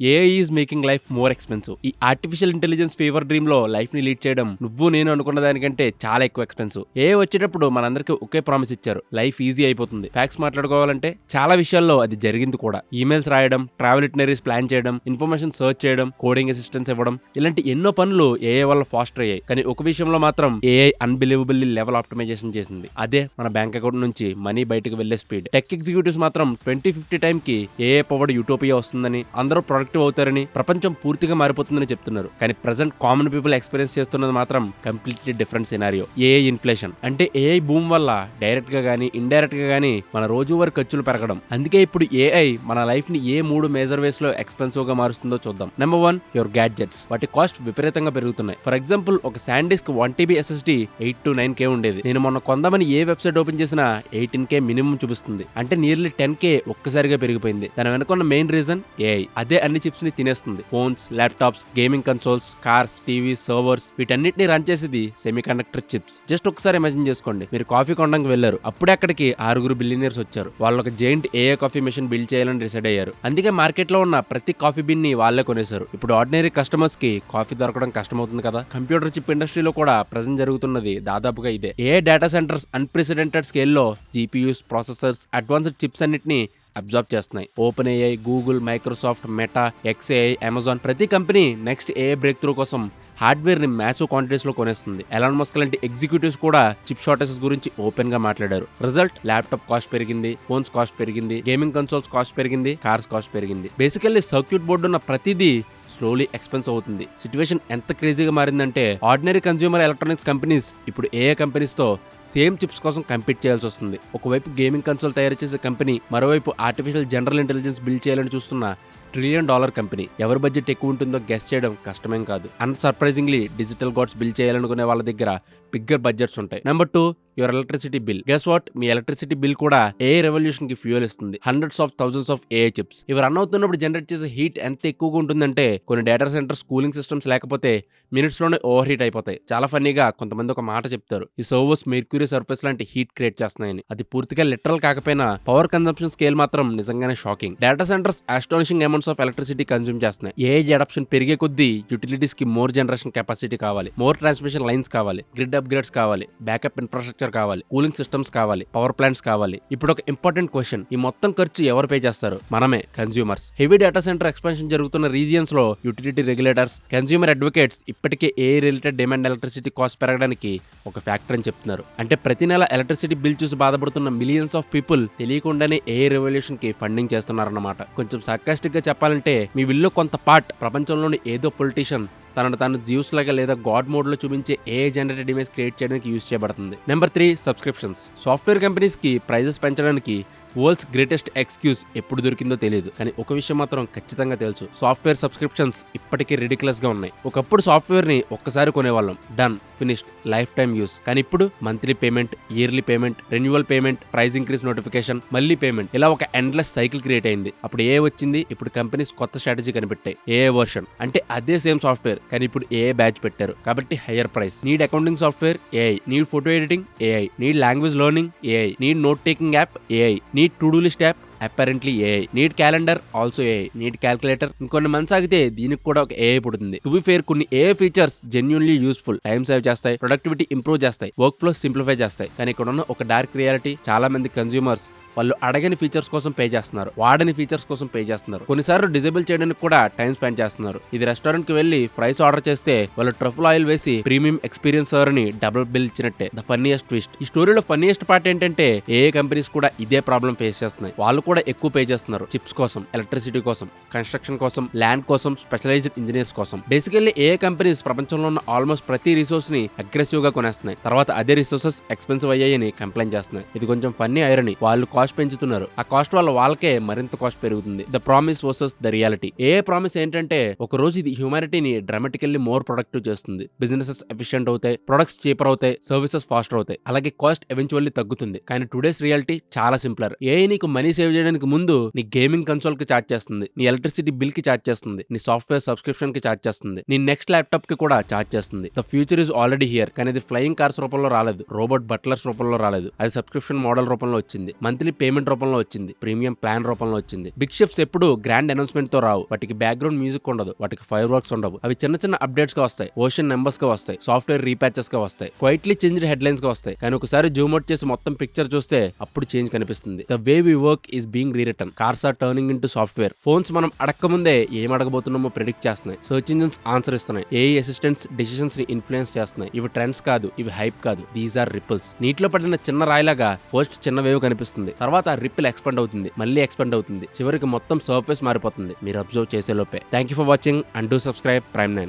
AI is making life more expensive. ఈ artificial intelligence fever dream లో life ని lead చేయడం నువ్వు నేను అనుకున్న దానికంటే చాలా ఎక్కువ ఎక్స్పెన్సివ్. ఏఐ వచ్చేటప్పుడు మనందరికీ ఒకే ప్రామిస్ ఇచ్చారు, లైఫ్ ఈజీ అయిపోతుంది. ఫ్యాక్ట్స్ మాట్లాడుకోవాలంటే చాలా విషయాల్లో అది జరిగింది కూడా. ఈమెయిల్స్ రాయడం, ట్రావెల్ ఇటినరీస్ ప్లాన్ చేయడం, ఇన్ఫర్మేషన్ సర్చ్ చేయడం, కోడింగ్ అసిస్టెన్స్ ఇవ్వడం, ఇలాంటి ఎన్నో పనులు ఏఐ వల్ల ఫాస్టర్ అయ్యాయి. కానీ ఒక విషయంలో మాత్రం ఏఐ అన్బిలీవబుల్లీ లెవెల్ ఆప్టిమైజేషన్ చేసింది. అదే మన బ్యాంక్ అకౌంట్ నుంచి మనీ బయటకు వెళ్లే స్పీడ్. టెక్ ఎగ్జిక్యూటివ్స్ మాత్రం 2050 టైం కి ఏఐ పవర్డ్ యూటోపియా వస్తుందని, అందరూ ప్రొడక్టివ్ అవుతారని, ప్రపంచం పూర్తిగా మారిపోతుందని చెప్తున్నారు. కానీ ప్రెసెంట్ కామన్ పీపుల్ ఎక్స్పీరియన్స్ చేస్తున్నది మాత్రం completely different scenario. AI inflation. అంటే ఏఐ బూమ్ వల్ల డైరెక్ట్ గా గానీ ఇండైరెక్ట్ గా గానీ మన రోజువారీ ఖర్చులు పెరగడం. అందుకే ఇప్పుడు ఏఐ మన లైఫ్ ని ఏ 3 మేజర్ వేస్ లో ఎక్స్పెన్సివ్ గా మారుస్తుందో చూద్దాం. Number 1, your gadgets. వాటి కాస్ట్ విపరీతంగా పెరుగుతున్నాయి. ఫర్ ఎగ్జాంపుల్, ఒక SanDisk 1 TB SSD 8 to 9K ఉండేది. నేను మొన్న కొందామని ఏ వెబ్సైట్ ఓపెన్ చేసినా 18K మినిమం చూపిస్తుంది. అంటే నియర్లీ 10K ఒక్కసారిగా పెరిగిపోయింది. దాని వెనుకున్న మెయిన్ రీజన్ ఏఐ. అదే అన్ని చిప్స్ ని తినేస్తుంది. Phones, laptops, gaming consoles, cars, TVs, servers, వీటన్నిటిని రన్ చేసేది సెమీ కండక్టర్ చిప్స్. జస్ట్ ఒకసారి ఇమాజిన్ చేసుకోండి, మీరు కాఫీ కొనడానికి వెళ్లారు. అప్పుడే అక్కడికి 6 బిలియనర్స్ వచ్చారు. వాళ్ళు ఒక giant AI coffee machine build చేయాలని డిసైడ్ అయ్యారు. అందుకే మార్కెట్ లో ఉన్న ప్రతి కాఫీ బిన్ ని వాళ్ళే కొనేశారు. ఇప్పుడు ఆర్డినరీ కస్టమర్స్ కి కాఫీ దొరకడం కష్టమవుతుంది కదా. కంప్యూటర్ చిప్ ఇండస్ట్రీలో కూడా ప్రెజెంట్ జరుగుతున్నది దాదాపుగా ఇదే. ఏఐ డేటా సెంటర్స్ అన్ప్రెసిడెంటెడ్ స్కేల్లో జీపీయూస్, ప్రాసెసర్స్, అడ్వాన్స్డ్ చిప్స్ అన్నిటిని అబ్జార్బ్ చేస్తున్నాయి. Open AI, Google, Microsoft, Meta, XAI, Amazon ప్రతి company next AI breakthrough కోసం హార్డ్వేర్ ని మ్యాసివ్ క్వాంటిటీస్ లో కొనేస్తుంది. ఎలాన్ మస్క్ లాంటి ఎగ్జిక్యూటివ్స్ కూడా చిప్ షార్టేజెస్ గురించి ఓపెన్ గా మాట్లాడారు. రిజల్ట్, ల్యాప్టాప్ కాస్ట్ పెరిగింది, ఫోన్స్ కాస్ట్ పెరిగింది, గేమింగ్ కన్సోల్స్ కాస్ట్ పెరిగింది, కార్స్ కాస్ట్ పెరిగింది. బేసికల్లీ సర్క్యూట్ బోర్డు ఉన్న ప్రతిదీ స్లోలీ ఎక్స్పెన్స్ అవుతుంది. సిచ్యువేషన్ ఎంత క్రేజీగా మారిందంటే ఆర్డినరీ కన్స్యూమర్ ఎలక్ట్రానిక్స్ కంపెనీస్ ఇప్పుడు ఏఐ కంపెనీస్ తో సేమ్ చిప్స్ కోసం కంపీట్ చేయాల్సి వస్తుంది. ఒకవైపు గేమింగ్ కన్సోల్ తయారు చేసే కంపెనీ, మరోవైపు ఆర్టిఫిషియల్ జనరల్ ఇంటెలిజెన్స్ బిల్డ్ చేయాలని చూస్తున్న $1 ట్రిలియన్ కంపెనీ. ఎవరి బడ్జెట్ ఎక్కువ ఉంటుందో గెస్ చేయడం కష్టమేం కాదు. అన్సర్ప్రైజింగ్లీ డిజిటల్ గాడ్స్ బిల్డ్ చేయాలనుకునే వాళ్ళ దగ్గర బిగ్గర్ బడ్జెట్స్ ఉంటాయి. Number 2, your electricity bill. Guess what, me electricity bill కూడా ఏఐ రెవల్యూషన్ కి ఫ్యూయల్ ఇస్తుంది. Hundreds of thousands of AI chips ఇవి రన్ అవుతున్నప్పుడు జనరేట్ చేసే హీట్ ఎంత ఎక్కువగా ఉంటుందంటే కొన్ని డేటా సెంటర్స్ కూలింగ్ సిస్టమ్స్ లేకపోతే మినిట్స్ లోనే ఓవర్ హీట్ అయిపోతాయి. చాలా ఫన్నీగా కొంతమంది ఒక మాట చెప్తారు, ఈ సర్వర్స్ మెర్క్యూరీ సర్ఫేస్ లాంటి హీట్ క్రియేట్ చేస్తున్నాయని. అది పూర్తిగా లిటరల్ కాకపోయినా పవర్ కన్సంప్షన్ స్కేల్ మాత్రం నిజంగానే షాకింగ్. Data centres astonishing amounts of electricity consume చేస్తున్నాయి. ఏఐ అడాప్షన్ పెరిగే కొద్దీ యూటిలిటీస్ కి మోర్ జనరేషన్ కెపాసిటీ కావాలి, మోర్ ట్రాన్స్మిషన్ లైన్స్ కావాలి, గ్రిడ్ అప్గ్రేడ్స్ కావాలి, బ్యాకప్ ఇన్ఫ్రాస్ట్రక్చర్ కావాలి, కూలింగ్ సిస్టమ్స్ కావాలి, పవర్ ప్లాంట్స్ కావాలి. ఇప్పుడు ఒక ఇంపార్టెంట్ క్వశ్చన్, ఈ మొత్తం ఖర్చు ఎవరు పే చేస్తారు? మనమే, consumers. Heavy data centre expansion జరుగుతున్న రీజియన్స్ లో యూటిలిటీ రెగ్యులేటర్స్, కన్స్యూమర్ అడ్వకేట్స్ ఇప్పటికే AI related demand electricity cost పెరగడానికి ఒక ఫ్యాక్టర్ అని చెప్తున్నారు. అంటే ప్రతి నెల ఎలక్ట్రిసిటీ బిల్ చూసి బాధపడుతున్న మిలియన్స్ ఆఫ్ పీపుల్ తెలియకుండానే ఏఐ రెవల్యూషన్ కి ఫండింగ్ చేస్తున్నారన్నమాట. కొంచెం సార్కాస్టిక్ గా చెప్పాలంటే మీ బిల్లో కొంత పార్ట్ ప్రపంచంలోని ఏదో పొలిటీషియన్ తనను తాను జియూస్ లాగా లేదా గాడ్ మోడ్ లో చూపించే ఏఐ జనరేటెడ్ ఇమేజ్ క్రియేట్ చేయడానికి యూజ్ చేయబడుతుంది. Number 3, subscriptions. సాఫ్ట్వేర్ కంపెనీస్ కి ప్రైజెస్ పెంచడానికి వరల్డ్స్ గ్రేటెస్ట్ ఎక్స్క్యూజ్ ఎప్పుడు దొరికిందో తెలియదు. కానీ ఒక విషయం మాత్రం ఖచ్చితంగా తెలుసు, సాఫ్ట్వేర్ సబ్స్క్రిప్షన్స్ ఇప్పటికీ రిడిక్యులస్ గా ఉన్నాయి. ఒకప్పుడు సాఫ్ట్వేర్ ని ఒక్కసారి కొనేవాళ్ళం, done, finished, life time use. కానీ ఇప్పుడు monthly payment, yearly payment, renewal payment, price increase notification, మళ్ళీ పేమెంట్, ఇలా ఒక ఎండ్లెస్ సైకిల్ క్రియేట్ అయింది. అప్పుడు ఏఐ వచ్చింది. ఇప్పుడు కంపెనీస్ కొత్త స్ట్రాటజీ కనిపెట్టాయి, ఏఐ వర్షన్. అంటే అదే సేమ్ సాఫ్ట్వేర్ కానీ ఇప్పుడు ఏఐ బ్యాచ్ పెట్టారు కాబట్టి hire price. Need accounting software, AI. Need photo editing, AI. Need language learning, AI. Need note taking app, AI. Need to do list app, apparently AI. Need calendar, also AI. Need calculator. ఇంకొన్ని months ఆగితే దీనికి కూడా ఒక AI పుడుతుంది. To be fair, కొన్ని AI features genuinely useful, time save చేస్తాయి, productivity improve చేస్తాయి, work flow simplify చేస్తాయి. కానీ ఇక్కడ ఉన్న ఒక డార్క్ రియాలిటీ, చాలా మంది కన్స్యూమర్స్ వాళ్ళు అడగని ఫీచర్స్ కోసం పే చేస్తున్నారు, వాడని ఫీచర్స్ కోసం పే చేస్తున్నారు, కొన్నిసార్లు డిజేబుల్ చేయడానికి కూడా టైం స్పెండ్ చేస్తున్నారు. ఇది రెస్టారెంట్ కి వెళ్లి ఫ్రైస్ ఆర్డర్ చేస్తే వాళ్ళు ట్రఫుల్ ఆయిల్ వేసి ప్రీమియం ఎక్స్పీరియన్స్ అని డబుల్ బిల్ ఇచ్చినట్టే. ద ఫన్నీయెస్ట్ ట్విస్ట్, ఈ స్టోరీలో ఫన్నీయెస్ట్ పార్ట్ ఏంటంటే ఏఐ కంపెనీస్ కూడా ఇదే ప్రాబ్లం ఫేస్ చేస్తున్నాయి. వాళ్ళు కూడా ఎక్కువ పే చేస్తున్నారు చిప్స్ కోసం, ఎలక్ట్రిసిటీ కోసం, కన్స్ట్రక్షన్ కోసం, ల్యాండ్ కోసం, స్పెషలైజ్డ్ ఇంజనీర్స్ కోసం. బేసికల్లీ ఏఐ కంపెనీస్ ప్రపంచంలో ఉన్న ఆల్మోస్ట్ ప్రతి రిసోర్స్ ని అగ్రెసివ్ గా కొనేస్తున్నాయి. తర్వాత అదే రిసోర్సెస్ ఎక్స్పెన్సివ్ అయ్యాయని కంప్లైంట్ చేస్తున్నాయి. ఇది కొంచెం ఫన్నీ ఐరనీ. వాళ్ళు కాస్ట్ పెంచుతున్నారు, ఆ కాస్ట్ వల్ల వాళ్ళకే మరింత కాస్ట్ పెరుగుతుంది. The promise versus the reality. AI promise ఏంటంటే ఒక రోజు ఇది హ్యూమానిటీని డ్రామాటికల్లీ మోర్ ప్రొడక్టివ్ చేస్తుంది, బిజినెసెస్ ఎఫిషియెంట్ అవుతాయి, ప్రొడక్ట్స్ చీపర్ అవుతాయి, సర్వీసెస్ ఫాస్టర్ అవుతాయి, అలాగే కాస్ట్ ఎవెన్చువల్లీ తగ్గుతుంది. కానీ టుడేస్ రియాలిటీ చాలా సింప్లర్. ఏఐ నీకు మనీ సేవ్ చేయడానికి ముందు నీ గేమింగ్ కన్సోల్ కి ఛార్జ్ చేస్తుంది, నీ ఎలక్ట్రిసిటీ బిల్ కి ఛార్జ్ చేస్తుంది, నీ సాఫ్ట్వేర్ సబ్స్క్రిప్షన్ కి ఛార్జ్ చేస్తుంది, నీ నెక్స్ట్ ల్యాప్టాప్ కి కూడా ఛార్జ్ చేస్తుంది. The future is already here. కానీ అది ఫ్లయింగ్ కార్స్ రూపంలో రాలేదు, రోబోట్ బట్లర్స్ రూపంలో రాలేదు. అది సబ్స్క్రిప్షన్ మోడల్ రూపంలో వచ్చింది, మంత్లీ పేమెంట్ రూపంలో వచ్చింది, ప్రీమియం ప్లాన్ రూపంలో వచ్చింది. బిగ్ షిఫ్ట్స్ ఎప్పుడు గ్రాండ్ అనౌన్స్మెంట్ తో రావు. వాటికి బ్యాక్గ్రౌండ్ మ్యూజిక్ ఉండదు, వాటికి ఫైర్ వర్క్స్ ఉండవు. అవి చిన్న చిన్న అప్డేట్స్ గా వస్తాయి, ఓషన్ నెంబర్స్ గా వస్తాయి, సాఫ్ట్వేర్ రీప్యాచెస్ గా వస్తాయి, క్వైట్లీ చేంజ్డ్ హెడ్లైన్స్ గా వస్తాయి. కానీ ఒకసారి జూమ్ అవుట్ చేసి మొత్తం పిక్చర్ చూస్తే అప్పుడు చేంజ్ కనిపిస్తుంది. The way we work is being rewritten. Cars are turning into software. Phones మనం అడక్కముందే ఏం అడగబోతున్నామో ప్రిడిక్ట్ చేస్తున్నాయి. సర్చ్ ఇంజిన్స్ ఆన్సర్ ఇస్తున్నాయి. ఏఐ అసిస్టెంట్స్ డెసిషన్స్ ని ఇన్ఫ్లుయెన్స్ చేస్తున్నాయి. ఇవి ట్రెండ్స్ కాదు, ఇవి హైప్ కాదు, దీస్ ఆర్ రిపుల్స్. నీటిలో పడిన చిన్న రాయిలాగా ఫస్ట్ చిన్న వేవ్ కనిపిస్తుంది, తర్వాత రిపిల్ ఎక్స్పాండ్ అవుతుంది, మళ్ళీ ఎక్స్పాండ్ అవుతుంది, చివరికి మొత్తం సర్ఫేస్ మారిపోతుంది మీరు అబ్జర్వ్ చేసే లోపే. Thank you for watching and do subscribe Prime9.